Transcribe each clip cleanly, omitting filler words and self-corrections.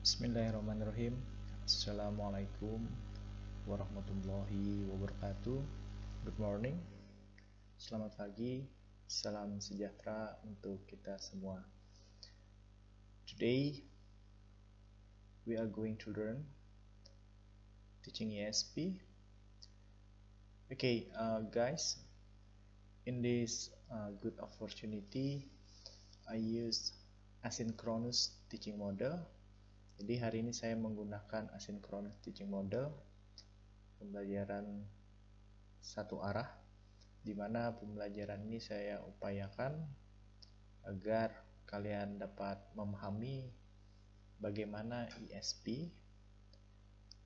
Bismillahirrahmanirrahim. Assalamualaikum warahmatullahi wabarakatuh. Good morning, selamat pagi, salam sejahtera untuk kita semua. Today we are going to learn teaching ESP. Okay, guys, in this good opportunity, I use asynchronous teaching model. Jadi hari ini saya menggunakan asynchronous teaching model, pembelajaran satu arah, di mana pembelajaran ini saya upayakan agar kalian dapat memahami bagaimana ESP.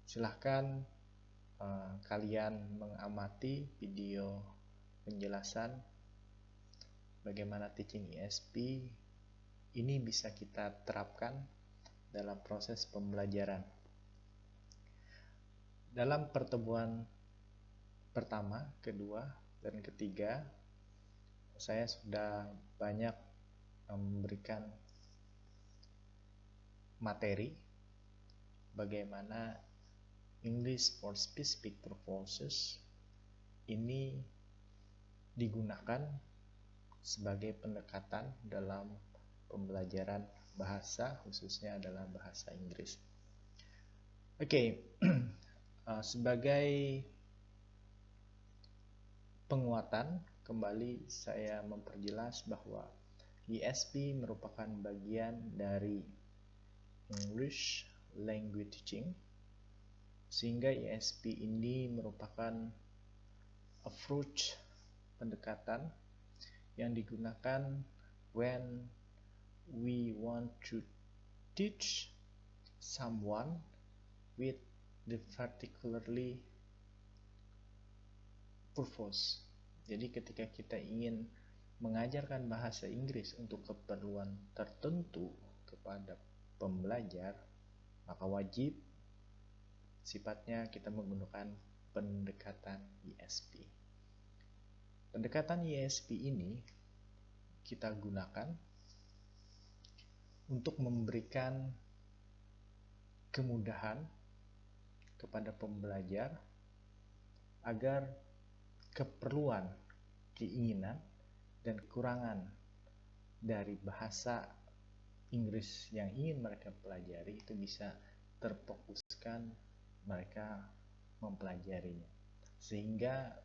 Silahkan kalian mengamati video penjelasan bagaimana teaching ESP ini bisa kita terapkan dalam proses pembelajaran. Dalam pertemuan pertama, kedua, dan ketiga, saya sudah banyak memberikan materi bagaimana English for specific purposes ini digunakan sebagai pendekatan dalam pembelajaran bahasa, khususnya adalah bahasa Inggris. Oke, sebagai penguatan, kembali saya memperjelas bahwa ESP merupakan bagian dari English Language Teaching, sehingga ESP ini merupakan approach, pendekatan yang digunakan when we want to teach someone with the particularly purpose. Jadi ketika kita ingin mengajarkan bahasa Inggris untuk keperluan tertentu kepada pembelajar, maka wajib sifatnya kita menggunakan pendekatan ESP. Pendekatan ESP ini kita gunakan untuk memberikan kemudahan kepada pembelajar agar keperluan, keinginan, dan kekurangan dari bahasa Inggris yang ingin mereka pelajari itu bisa terfokuskan mereka mempelajarinya, sehingga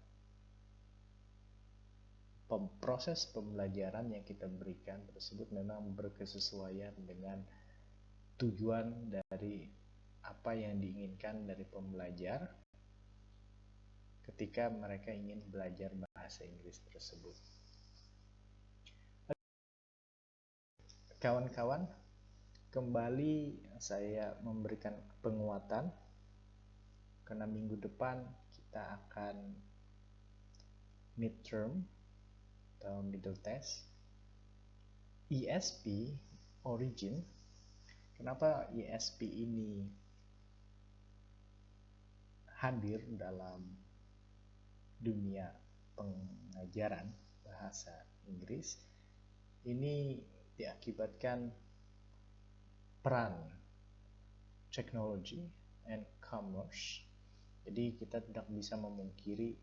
proses pembelajaran yang kita berikan tersebut memang berkesesuaian dengan tujuan dari apa yang diinginkan dari pembelajar ketika mereka ingin belajar bahasa Inggris tersebut. Kawan-kawan, kembali saya memberikan penguatan karena minggu depan kita akan midterm atau middle test. ESP origin, kenapa ESP ini hadir dalam dunia pengajaran bahasa Inggris, ini diakibatkan peran technology and commerce. Jadi kita tidak bisa memungkiri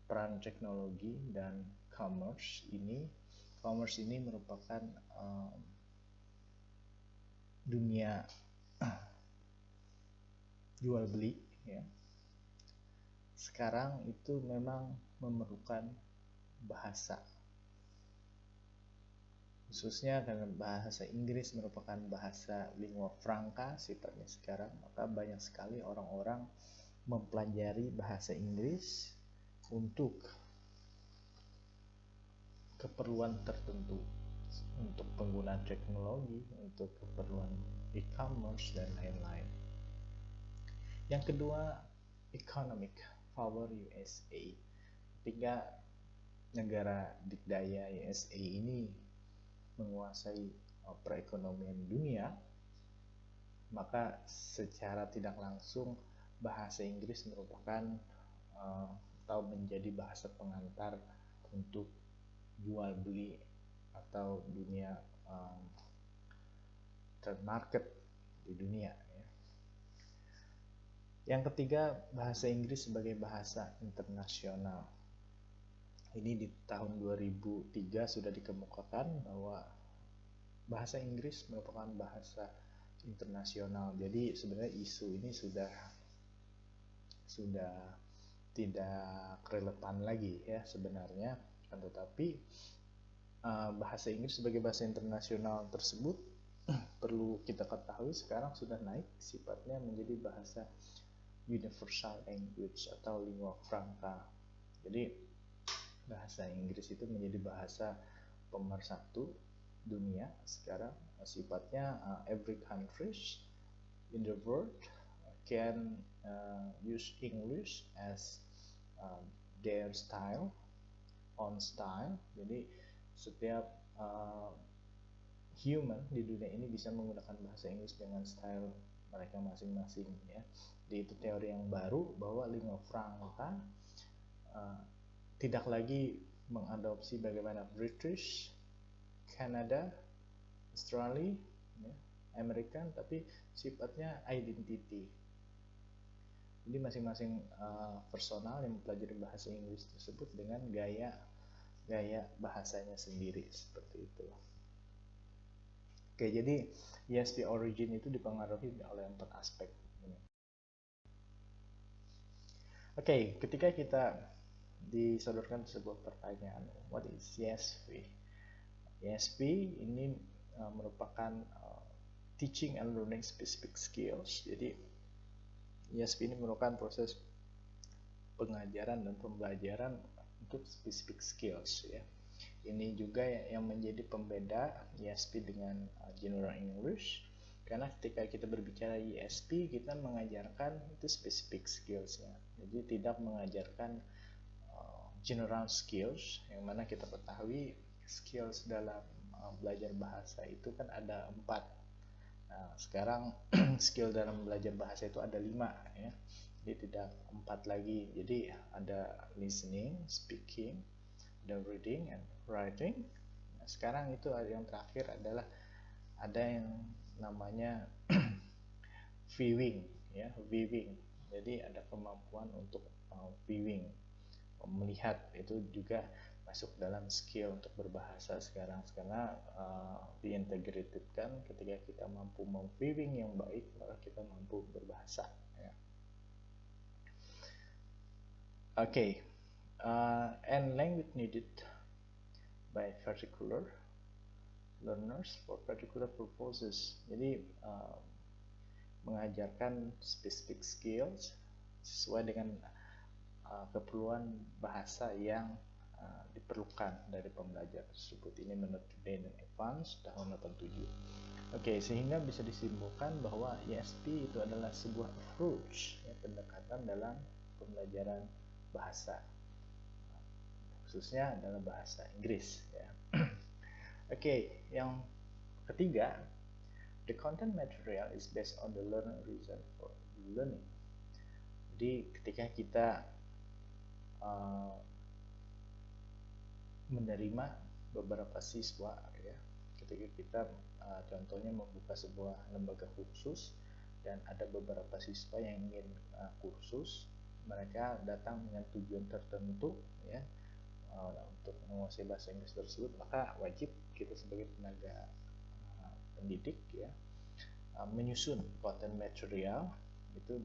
peran teknologi dan commerce ini merupakan dunia jual beli, ya. Sekarang itu memang memerlukan bahasa, khususnya karena bahasa Inggris merupakan bahasa lingua franca sifatnya sekarang, maka banyak sekali orang-orang mempelajari bahasa Inggris untuk keperluan tertentu, untuk penggunaan teknologi, untuk keperluan e-commerce dan lain-lain. Yang kedua, economic power USA. Ketika negara dikdaya USA ini menguasai perekonomian dunia, maka secara tidak langsung bahasa Inggris merupakan atau menjadi bahasa pengantar untuk jual beli atau dunia trade market di dunia ya. Yang ketiga, bahasa Inggris sebagai bahasa internasional. Ini di tahun 2003 sudah dikemukakan bahwa bahasa Inggris merupakan bahasa internasional. Jadi sebenarnya isu ini sudah tidak relevan lagi ya sebenarnya, kan, tetapi bahasa Inggris sebagai bahasa internasional tersebut perlu kita ketahui sekarang sudah naik sifatnya menjadi bahasa universal language atau lingua franca. Jadi bahasa Inggris itu menjadi bahasa pemersatu dunia sekarang, sifatnya every countries in the world can use English as their style, own style. Jadi setiap human di dunia ini bisa menggunakan bahasa Inggris dengan style mereka masing-masing ya. Jadi itu teori yang baru bahwa lingua franca tidak lagi mengadopsi bagaimana British, Canada, Australia, ya, American, tapi sifatnya identity. Jadi masing-masing personal yang mempelajari bahasa Inggris tersebut dengan gaya bahasanya sendiri seperti itu. Oke, jadi ESP origin itu dipengaruhi oleh 4 aspek ini. Oke, ketika kita disodorkan sebuah pertanyaan, what is ESP? ESP ini merupakan teaching and learning specific skills. Jadi ESP ini merupakan proses pengajaran dan pembelajaran untuk specific skills ya. Ini juga yang menjadi pembeda ESP dengan General English, karena ketika kita berbicara ESP kita mengajarkan itu specific skills-nya. Jadi tidak mengajarkan general skills, yang mana kita ketahui skills dalam belajar bahasa itu kan ada 4. Nah, sekarang skill dalam belajar bahasa itu ada 5 ya. Jadi tidak 4 lagi. Jadi ada listening, speaking, ada reading and writing. Nah, sekarang itu yang terakhir adalah ada yang namanya viewing ya, viewing. Jadi ada kemampuan untuk viewing, melihat, itu juga masuk dalam skill untuk berbahasa sekarang, karena diintegratedkan ketika kita mampu memviewing yang baik maka kita mampu berbahasa ya. Okay. And language needed by particular learners for particular purposes. Jadi mengajarkan specific skills sesuai dengan keperluan bahasa yang diperlukan dari pembelajar tersebut. Ini menurut Dane dan Evans tahun 87. Oke, sehingga bisa disimpulkan bahwa ESP itu adalah sebuah approach ya, pendekatan dalam pembelajaran bahasa, khususnya dalam bahasa Inggris ya. Oke, yang ketiga, the content material is based on the learner reason for learning. Jadi ketika kita menerima beberapa siswa ya, ketika kita contohnya membuka sebuah lembaga kursus dan ada beberapa siswa yang ingin kursus, mereka datang dengan tujuan tertentu ya, untuk menguasai bahasa Inggris tersebut, maka wajib kita sebagai tenaga pendidik ya menyusun konten material. Itu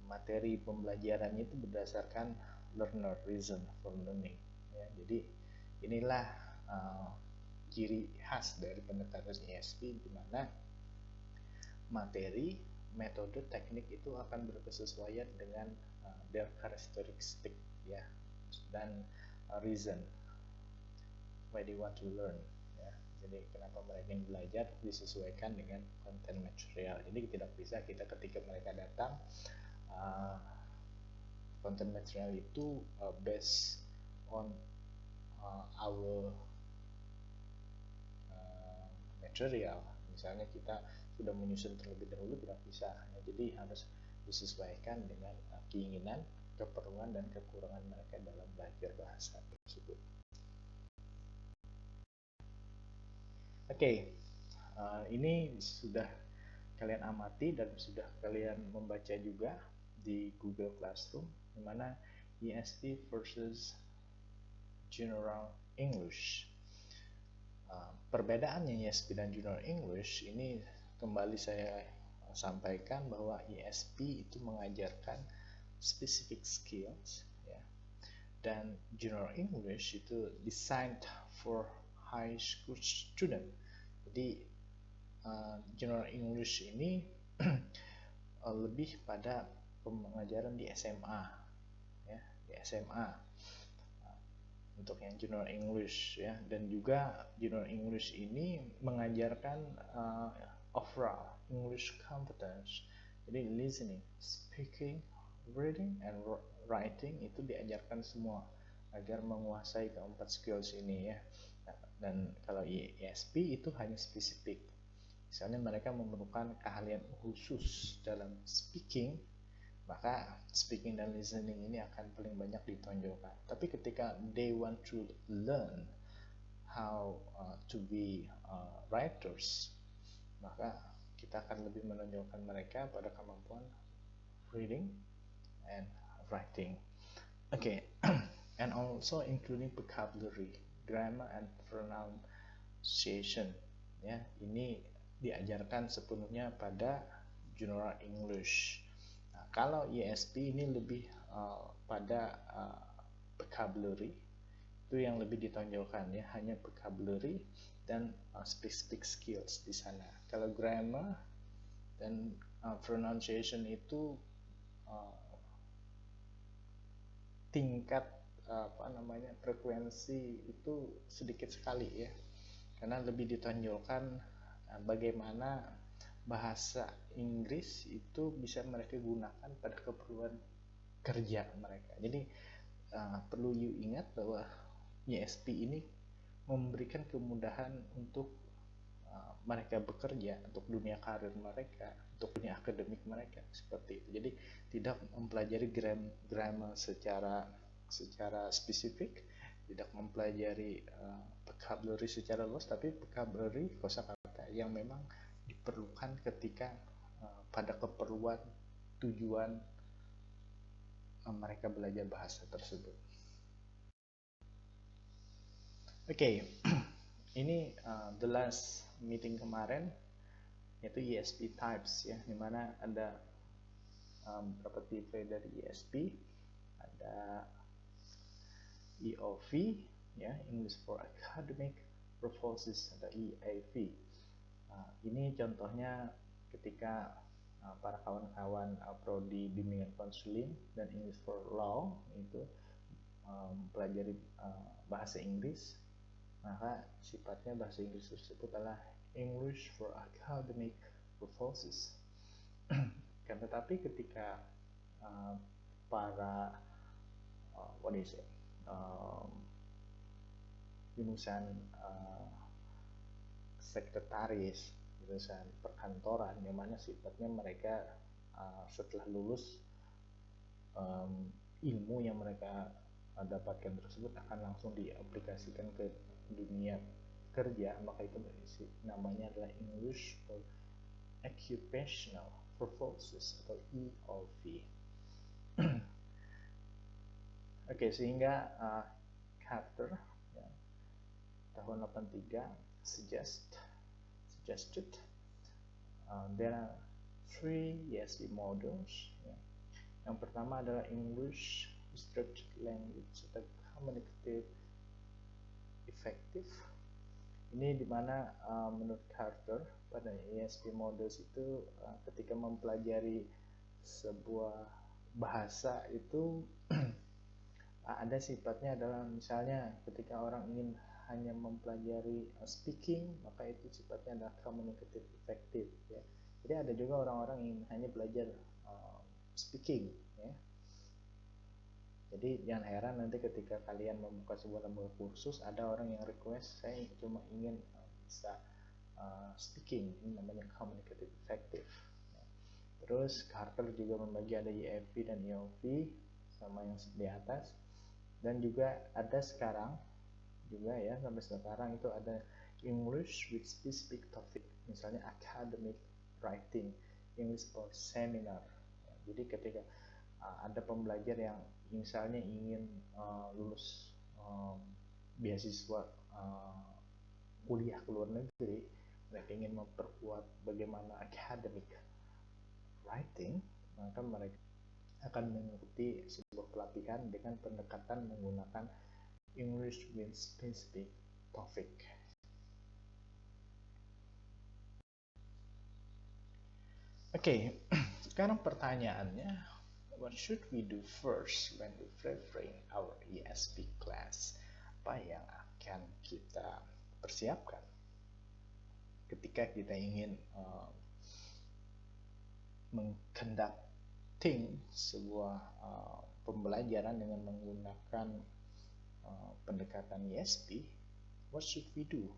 materi pembelajarannya itu berdasarkan learner reason for learning ya. Jadi inilah ciri khas dari pendekatan ESP, di mana materi, metode, teknik itu akan berkesesuaian dengan their characteristic ya, dan reason why they want to learn ya. Jadi kenapa mereka ingin belajar disesuaikan dengan konten material. Jadi tidak bisa kita ketika mereka datang konten material itu based on our material. Misalnya kita sudah menyusun terlebih dahulu, tidak bisa. Jadi harus disesuaikan dengan keinginan, keperluan, dan kekurangan mereka dalam belajar bahasa tersebut. Oke, ini sudah kalian amati dan sudah kalian membaca juga di Google Classroom, di mana ESP versus General English. Perbedaannya ESP dan General English ini kembali saya sampaikan bahwa ESP itu mengajarkan specific skills, ya, dan General English itu designed for high school student. Jadi General English ini lebih pada pengajaran di SMA, ya, di SMA untuk yang General English, ya, dan juga General English ini mengajarkan overall English competence. Jadi listening, speaking, reading, and writing itu diajarkan semua agar menguasai keempat skills ini, ya. Dan kalau ESP itu hanya spesifik. Misalnya mereka memerlukan keahlian khusus dalam speaking, maka speaking dan listening ini akan paling banyak ditonjolkan. Tapi ketika they want to learn how to be writers, maka kita akan lebih menonjolkan mereka pada kemampuan reading and writing. Okay, and also including vocabulary, grammar, and pronunciation. Ya, ini diajarkan sepenuhnya pada General English. Nah, kalau ESP ini lebih pada vocabulary, itu yang lebih ditonjolkan, ya, hanya vocabulary dan specific skills di sana. Kalau grammar dan pronunciation itu tingkat frekuensi itu sedikit sekali, ya, karena lebih ditonjolkan bagaimana bahasa Inggris itu bisa mereka gunakan pada keperluan kerja mereka. Jadi perlu ingat bahwa ESP ini memberikan kemudahan untuk mereka bekerja, untuk dunia karir mereka, untuk dunia akademik mereka, seperti itu. Jadi tidak mempelajari grammar secara spesifik, tidak mempelajari vocabulary secara luas, tapi vocabulary kosakata yang memang diperlukan ketika pada keperluan tujuan mereka belajar bahasa tersebut. Oke, ini the last meeting kemarin, yaitu ESP types, ya, dimana ada beberapa tipe dari ESP. Ada EOV, ya, English for Academic Purposes, ada EAV. Ini contohnya ketika para kawan-kawan prodi bimbingan konseling dan English for Law itu pelajari bahasa Inggris, maka sifatnya bahasa Inggris tersebut adalah English for Academic Purposes. Tetapi ketika para lulusan sekretaris, lulusan perkantoran, yang mana sifatnya mereka setelah lulus ilmu yang mereka dapatkan tersebut akan langsung diaplikasikan ke dunia kerja, maka itu namanya adalah English for Occupational Purposes atau EOP. Oke, sehingga Carter, ya, tahun 83 suggested there are 3 ESP models, ya. Yang pertama adalah English Structured Language atau Communicative Effective. Ini dimana menurut Carter pada ESP models itu ketika mempelajari sebuah bahasa itu ada sifatnya adalah, misalnya ketika orang ingin hanya mempelajari speaking, maka itu sifatnya adalah communicative effective, ya. Jadi ada juga orang-orang yang hanya belajar speaking, ya. Jadi jangan heran nanti ketika kalian membuka sebuah lembaga kursus, ada orang yang request, saya cuma ingin bisa speaking, ini namanya communicative effective, ya. Terus Carter juga membagi ada EFV dan EOV sama yang di atas, dan juga ada sekarang juga, ya, sampai sekarang itu ada English with specific topic, misalnya academic writing English for seminar. Ya, jadi ketika ada pembelajar yang misalnya ingin lulus beasiswa kuliah ke luar negeri, mereka ingin memperkuat bagaimana academic writing, maka mereka akan mengikuti sebuah pelatihan dengan pendekatan menggunakan English with specific topic. Oke, sekarang pertanyaannya, what should we do first when we preparing our ESP class? Apa yang akan kita persiapkan ketika kita ingin mengconducting sebuah pembelajaran dengan menggunakan pendekatan ESP? What should we do?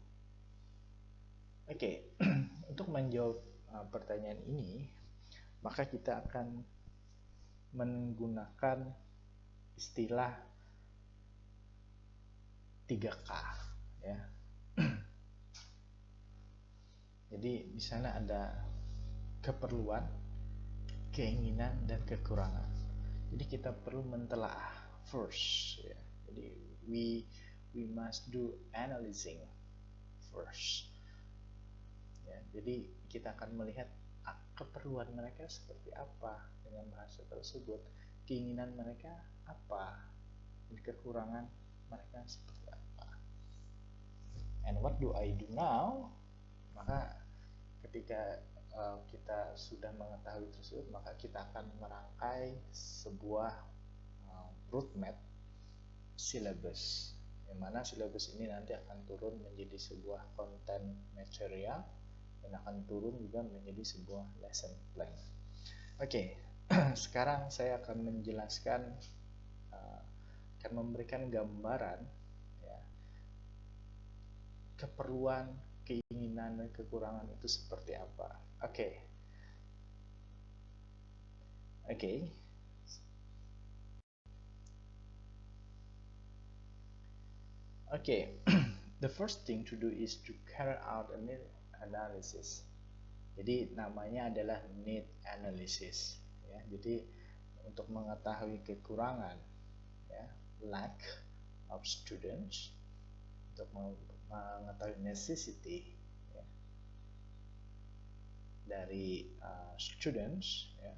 Oke, untuk menjawab pertanyaan ini, maka kita akan menggunakan istilah 3K ya. Jadi di sana ada keperluan, keinginan, dan kekurangan. Jadi kita perlu mentelaah first ya. Jadi we must do analyzing first. Ya, jadi kita akan melihat keperluan mereka seperti apa dengan bahasa tersebut, keinginan mereka apa, dan kekurangan mereka seperti apa. And what do I do now? Maka ketika kita sudah mengetahui tersebut, maka kita akan merangkai sebuah roadmap syllabus, yang mana syllabus ini nanti akan turun menjadi sebuah konten material dan akan turun juga menjadi sebuah lesson plan. Oke, sekarang saya akan menjelaskan, akan memberikan gambaran ya, keperluan, keinginan, dan kekurangan itu seperti apa. Oke. The first thing to do is to carry out a need analysis. Jadi namanya adalah need analysis ya. Jadi untuk mengetahui kekurangan ya, lack of students, untuk mengetahui necessity ya, dari students ya,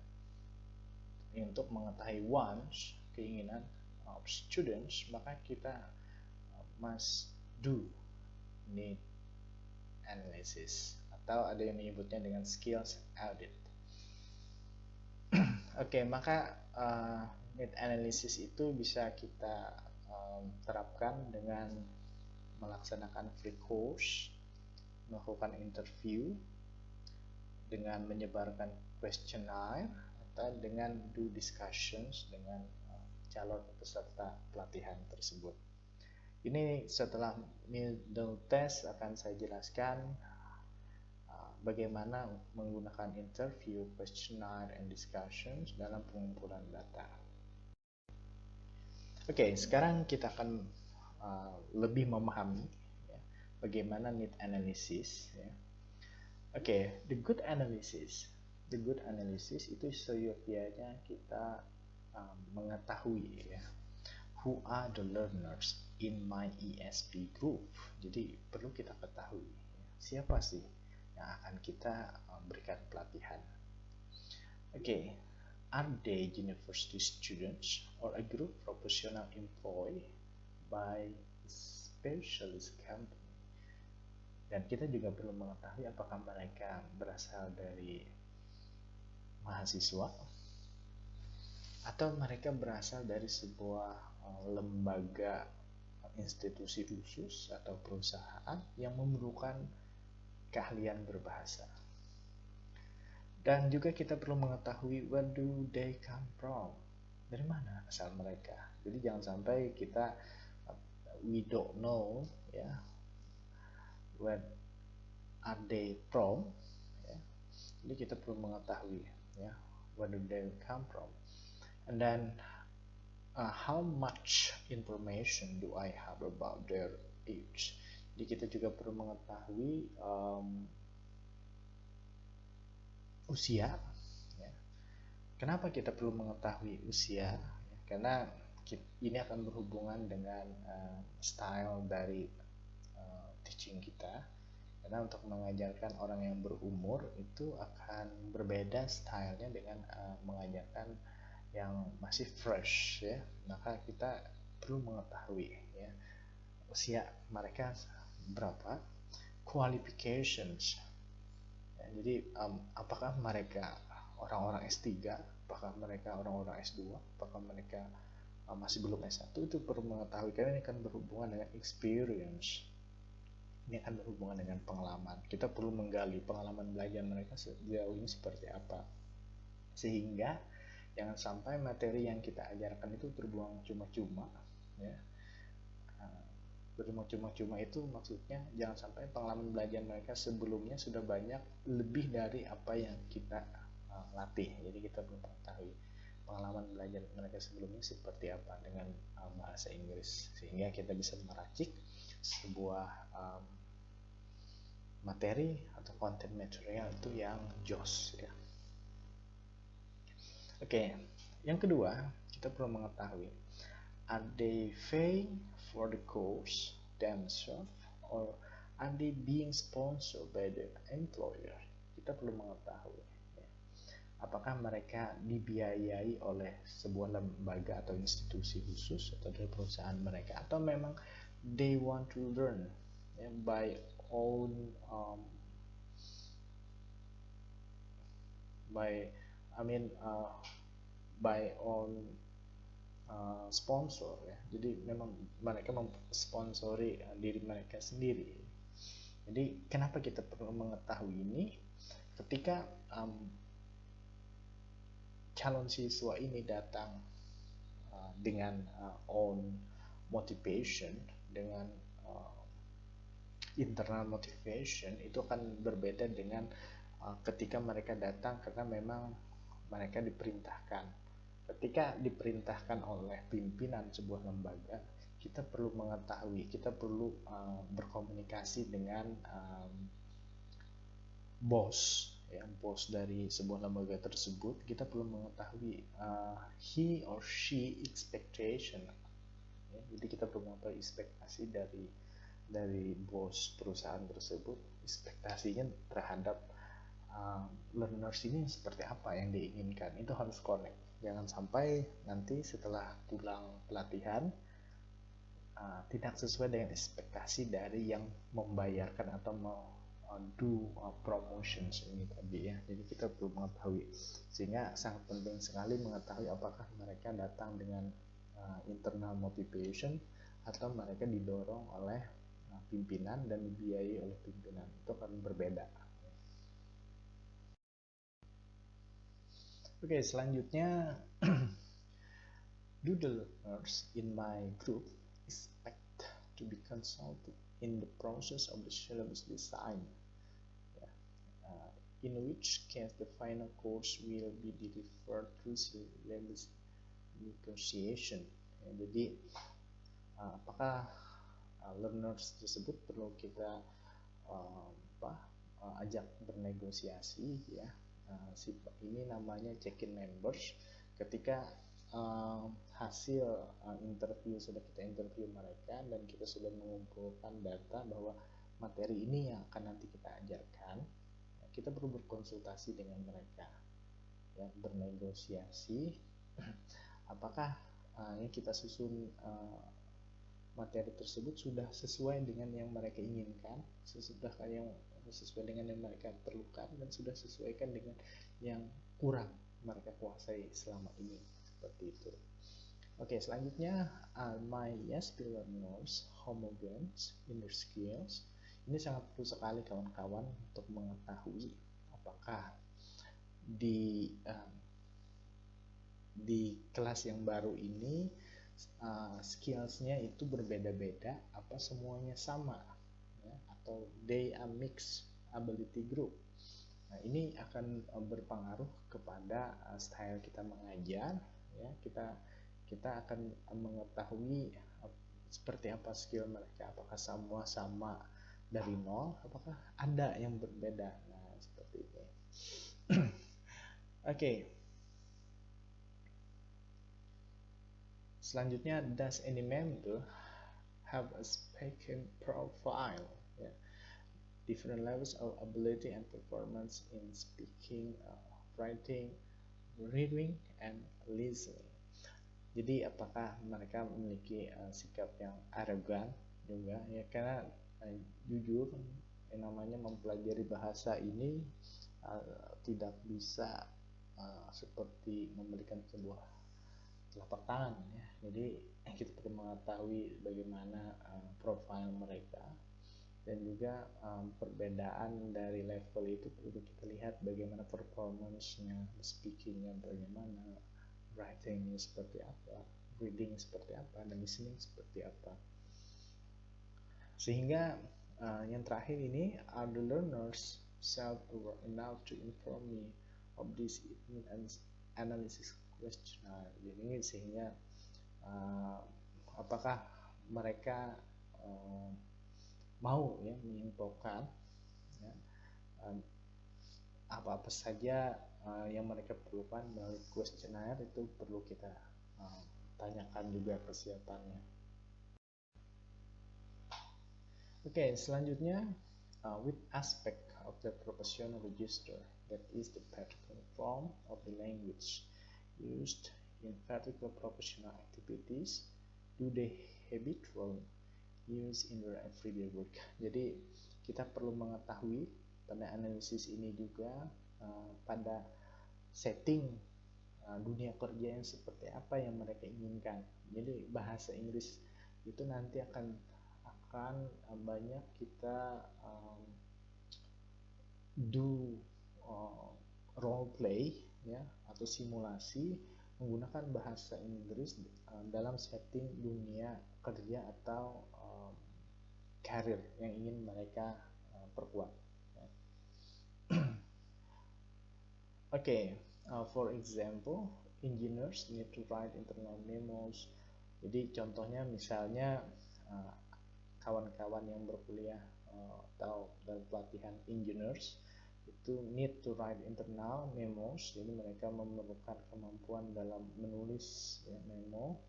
untuk mengetahui wants, keinginan of students, maka kita must do need analysis, atau ada yang menyebutnya dengan skills audit. Oke, maka need analysis itu bisa kita terapkan dengan melaksanakan free course, melakukan interview, dengan menyebarkan questionnaire, atau dengan do discussions dengan calon peserta pelatihan tersebut. Ini setelah middle test akan saya jelaskan bagaimana menggunakan interview, questionnaire, and discussions dalam pengumpulan data. Oke, sekarang kita akan lebih memahami ya, bagaimana need analysis ya. Oke, the good analysis itu seyogyanya kita mengetahui ya, who are the learners in my ESP group. Jadi perlu kita ketahui ya, siapa sih yang akan kita berikan pelatihan. Oke, are they university students or a group professional employed by a specialist company? Dan kita juga perlu mengetahui apakah mereka berasal dari mahasiswa atau mereka berasal dari sebuah lembaga, institusi khusus atau perusahaan yang memerlukan keahlian berbahasa. Dan juga kita perlu mengetahui where do they come from, dari mana asal mereka. Jadi jangan sampai kita we don't know ya, where are they from ya. Jadi kita perlu mengetahui ya, where do they come from, and then how much information do I have about their age. Jadi kita juga perlu mengetahui usia. Ya. Kenapa kita perlu mengetahui usia? Ya, karena ini akan berhubungan dengan style dari teaching kita. Karena untuk mengajarkan orang yang berumur itu akan berbeda stylenya dengan mengajarkan yang masih fresh, ya. Maka kita perlu mengetahui, ya, usia mereka berapa, qualifications, ya. Jadi apakah mereka orang-orang S3, apakah mereka orang-orang S2, apakah mereka masih belum S1, itu perlu mengetahui karena ini akan berhubungan dengan experience. Ini akan berhubungan dengan pengalaman. Kita perlu menggali pengalaman belajar mereka sejauh ini seperti apa. Sehingga jangan sampai materi yang kita ajarkan itu terbuang cuma-cuma, ya. Berbuang cuma-cuma itu maksudnya jangan sampai pengalaman belajar mereka sebelumnya sudah banyak lebih dari apa yang kita latih. Jadi kita perlu mengetahui pengalaman belajar mereka sebelumnya seperti apa dengan bahasa Inggris, sehingga kita bisa meracik sebuah materi atau konten material itu yang jos, ya. Oke, yang kedua kita perlu mengetahui, are they paying for the course themselves or are they being sponsored by the employer? Kita perlu mengetahui, ya, apakah mereka dibiayai oleh sebuah lembaga atau institusi khusus atau dari perusahaan mereka, atau memang they want to learn, ya, by own by own sponsor, ya. Jadi memang mereka memsponsori diri mereka sendiri. Jadi kenapa kita perlu mengetahui ini? Ketika calon siswa ini datang dengan own motivation, dengan internal motivation, itu akan berbeda dengan ketika mereka datang karena memang mereka diperintahkan. Ketika diperintahkan oleh pimpinan sebuah lembaga, kita perlu mengetahui, kita perlu berkomunikasi dengan bos, ya, bos dari sebuah lembaga tersebut. Kita perlu mengetahui he or she expectation, ya. Jadi kita perlu mengetahui ekspektasi dari bos perusahaan tersebut, ekspektasinya terhadap learners ini seperti apa yang diinginkan. Itu harus connect. Jangan sampai nanti setelah pulang pelatihan tidak sesuai dengan ekspektasi dari yang membayarkan atau mau do promotions ini tadi, ya. Jadi kita perlu mengetahui, sehingga sangat penting sekali mengetahui apakah mereka datang dengan internal motivation atau mereka didorong oleh pimpinan dan dibiayai oleh pimpinan. Itu akan berbeda. Oke, selanjutnya do the learners in my group expect to be consulted in the process of the syllabus design, in which case the final course will be delivered through syllabus negotiation. Ya, jadi apakah learners tersebut perlu kita ajak bernegosiasi, ya. Ini namanya check-in members. Ketika hasil interview sudah kita interview mereka dan kita sudah mengumpulkan data bahwa materi ini yang akan nanti kita ajarkan, kita perlu berkonsultasi dengan mereka, ya, bernegosiasi apakah yang kita susun materi tersebut sudah sesuai dengan yang mereka inginkan, sudah yang sesuai dengan yang mereka perlukan, dan sudah sesuaikan dengan yang kurang mereka kuasai selama ini, seperti itu. Oke, selanjutnya my ESP learners homogeneous in their skills. Ini sangat perlu sekali kawan-kawan untuk mengetahui apakah di kelas yang baru ini skillsnya itu berbeda-beda, apa semuanya sama, ya, atau they are mixed ability group. Nah, ini akan berpengaruh kepada style kita mengajar, ya. Kita akan mengetahui seperti apa skill mereka, apakah semua sama dari nol, apakah ada yang berbeda. Nah, seperti ini. Oke, selanjutnya, does any member have a speaking profile? Ya, different levels of ability and performance in speaking, writing, reading, and listening. Jadi apakah mereka memiliki sikap yang arogan juga ya, karena jujur yang namanya mempelajari bahasa ini tidak bisa seperti memberikan sebuah telapak tangan ya. Jadi kita perlu mengetahui bagaimana profil mereka, dan juga perbedaan dari level itu perlu kita lihat bagaimana performance-nya, speaking-nya bagaimana, writing-nya seperti apa, reading seperti apa, dan listening seperti apa. Sehingga yang terakhir ini, are the learners self-aware enough to inform me of this analysis questionnaire. Jadi sehingga apakah mereka mau ya menginfokan ya, apa-apa saja yang mereka perlukan melalui kuesioner. Itu perlu kita tanyakan juga persiapannya. Oke, selanjutnya, with aspect of the professional register, that is the particular form of the language used in particular professional activities, do they habitual use in their everyday work. Jadi kita perlu mengetahui pada analisis ini juga pada setting dunia kerja yang seperti apa yang mereka inginkan. Jadi bahasa Inggris itu nanti akan banyak kita do role play ya, atau simulasi menggunakan bahasa Inggris dalam setting dunia kerja atau karir yang ingin mereka perkuat. Okay, for example, engineers need to write internal memos. Jadi contohnya misalnya kawan-kawan yang berkuliah atau dalam pelatihan engineers itu need to write internal memos. Jadi mereka memerlukan kemampuan dalam menulis ya, memo,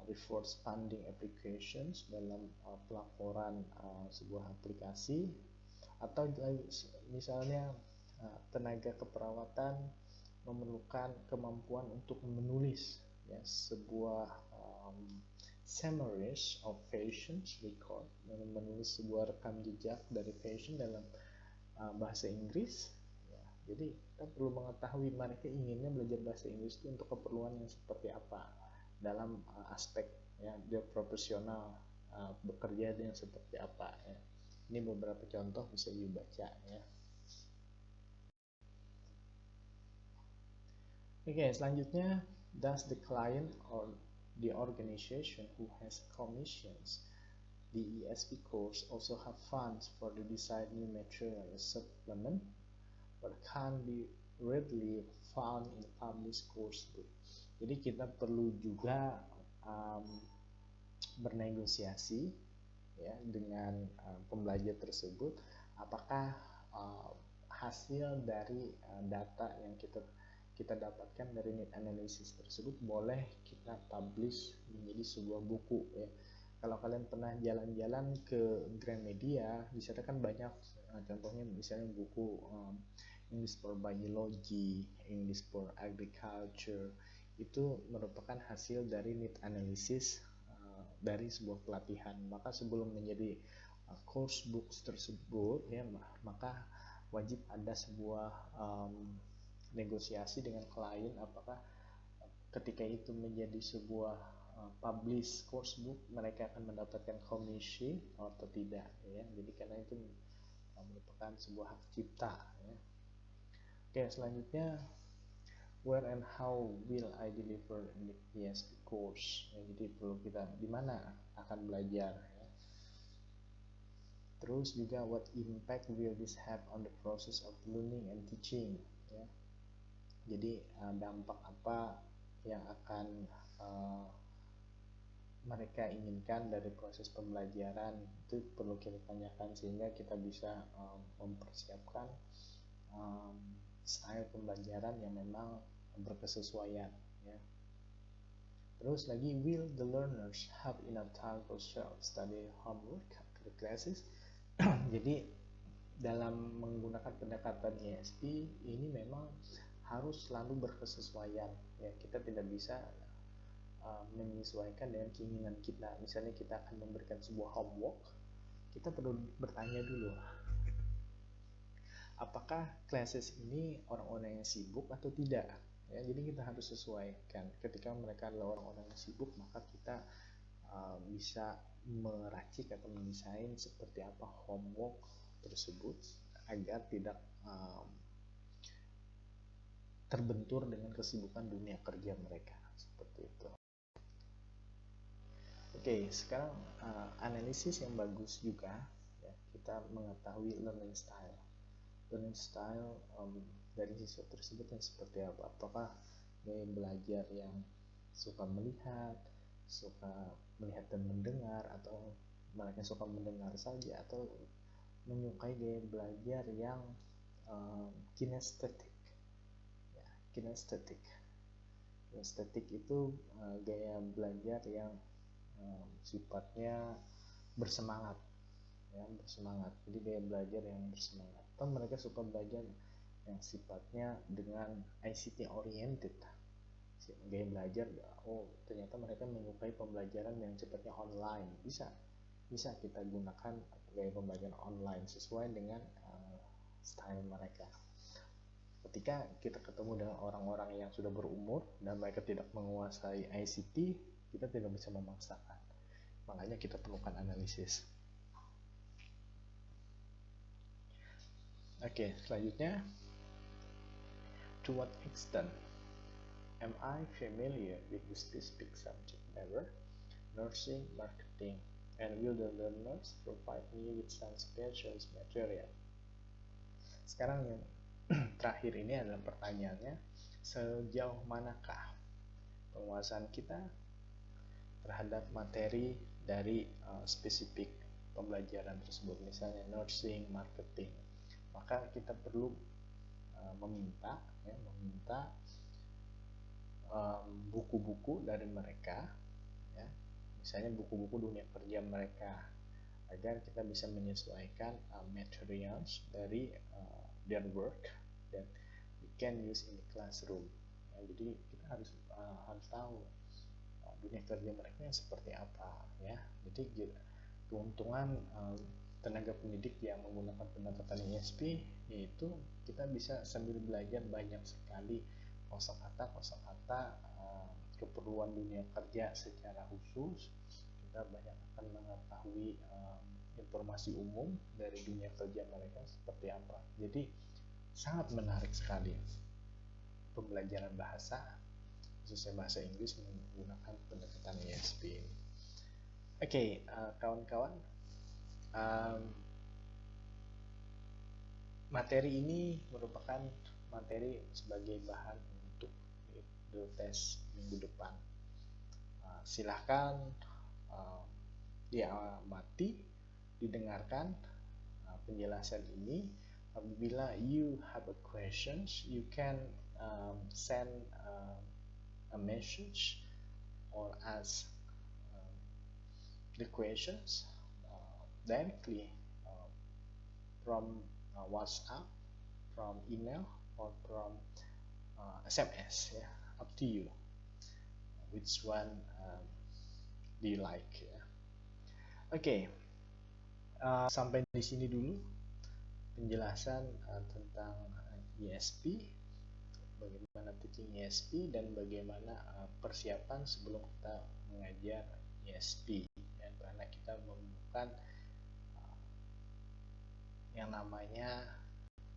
reverse funding applications dalam pelaporan sebuah aplikasi, atau misalnya tenaga keperawatan memerlukan kemampuan untuk menulis ya, sebuah summaries of patients record, menulis sebuah rekam jejak dari patient dalam bahasa Inggris ya. Jadi kita perlu mengetahui mereka inginnya belajar bahasa Inggris itu untuk keperluan yang seperti apa dalam aspek ya dia profesional bekerja yang seperti apa ya. Ini beberapa contoh bisa dibaca ya. Oke, selanjutnya, does the client or the organization who has commissions the ESP course also have funds for the design new material as supplement but can't be readily found in published course book. Jadi kita perlu juga bernegosiasi ya dengan pembelajar tersebut, apakah hasil dari data yang kita dapatkan dari need analysis tersebut boleh kita publish menjadi sebuah buku ya. Kalau kalian pernah jalan-jalan ke Gramedia, di sana kan banyak contohnya misalnya buku English for Biology, English for Agriculture, itu merupakan hasil dari need analysis dari sebuah pelatihan. Maka sebelum menjadi course books tersebut ya, maka wajib ada sebuah negosiasi dengan klien apakah ketika itu menjadi sebuah publish course book mereka akan mendapatkan komisi atau tidak ya. Jadi karena itu merupakan sebuah hak cipta ya. Oke, selanjutnya, where and how will I deliver in the ESP course ya, jadi perlu kita di mana akan belajar ya. Terus juga, what impact will this have on the process of learning and teaching ya. Jadi dampak apa yang akan mereka inginkan dari proses pembelajaran, itu perlu kita tanyakan sehingga kita bisa mempersiapkan style pembelajaran yang memang berkesesuaian ya. Terus lagi, will the learners have enough time for self-study, homework, after classes? Jadi dalam menggunakan pendekatan ESP ini memang harus selalu berkesesuaian ya. Kita tidak bisa menyesuaikan dengan keinginan kita. Misalnya kita akan memberikan sebuah homework, kita perlu bertanya dulu, apakah classes ini orang-orang yang sibuk atau tidak ya. Jadi kita harus sesuaikan. Ketika mereka adalah orang-orang yang sibuk, maka kita bisa meracik atau mendesain seperti apa homework tersebut agar tidak terbentur dengan kesibukan dunia kerja mereka, seperti itu. Oke, sekarang analisis yang bagus juga ya, kita mengetahui learning style. Learning style dari siswa tersebut yang seperti apa? Apakah gaya belajar yang suka melihat dan mendengar, atau mereka suka mendengar saja, atau menyukai gaya belajar yang kinestetik ya. Kinestetik itu gaya belajar yang sifatnya bersemangat ya, bersemangat. Jadi gaya belajar yang bersemangat. Atau mereka suka belajar yang sifatnya dengan ICT oriented, gaya belajar, oh ternyata mereka menyukai pembelajaran yang sifatnya online. Bisa kita gunakan gaya pembelajaran online sesuai dengan style mereka. Ketika kita ketemu dengan orang-orang yang sudah berumur dan mereka tidak menguasai ICT, kita tidak bisa memaksakan. Makanya kita perlukan analisis. Oke, selanjutnya, to what extent am I familiar with the specific subject matter, nursing, marketing, and will the learners provide me with some special material? Sekarang yang terakhir ini adalah pertanyaannya, sejauh manakah penguasaan kita terhadap materi dari spesifik pembelajaran tersebut, misalnya nursing, marketing. Maka kita perlu meminta buku-buku dari mereka ya, misalnya buku-buku dunia kerja mereka, agar kita bisa menyesuaikan materials dari their work that we can use in the classroom ya. Jadi kita harus tahu dunia kerja mereka yang seperti apa ya. Jadi keuntungan tenaga pendidik yang menggunakan pendekatan ESP yaitu kita bisa sambil belajar banyak sekali kosakata keperluan dunia kerja secara khusus. Kita banyak akan mengetahui informasi umum dari dunia kerja mereka seperti apa. Jadi sangat menarik sekali pembelajaran bahasa, khususnya bahasa Inggris, menggunakan pendekatan ESP ini. Oke, kawan-kawan, materi ini merupakan materi sebagai bahan untuk the test minggu depan. Silahkan diamati, didengarkan penjelasan ini. Apabila you have a questions, you can send a message or ask the questions directly from WhatsApp, from email, or from SMS ya. Up to you which one do you like ya. Oke, sampai di sini dulu penjelasan tentang ESP, bagaimana teaching ESP, dan bagaimana persiapan sebelum kita mengajar ESP ya, karena kita menemukan yang namanya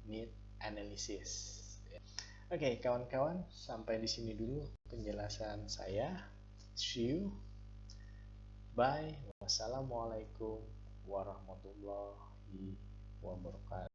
need analysis. Oke, kawan-kawan, sampai di sini dulu penjelasan saya. See you. Bye. Wassalamualaikum warahmatullahi wabarakatuh.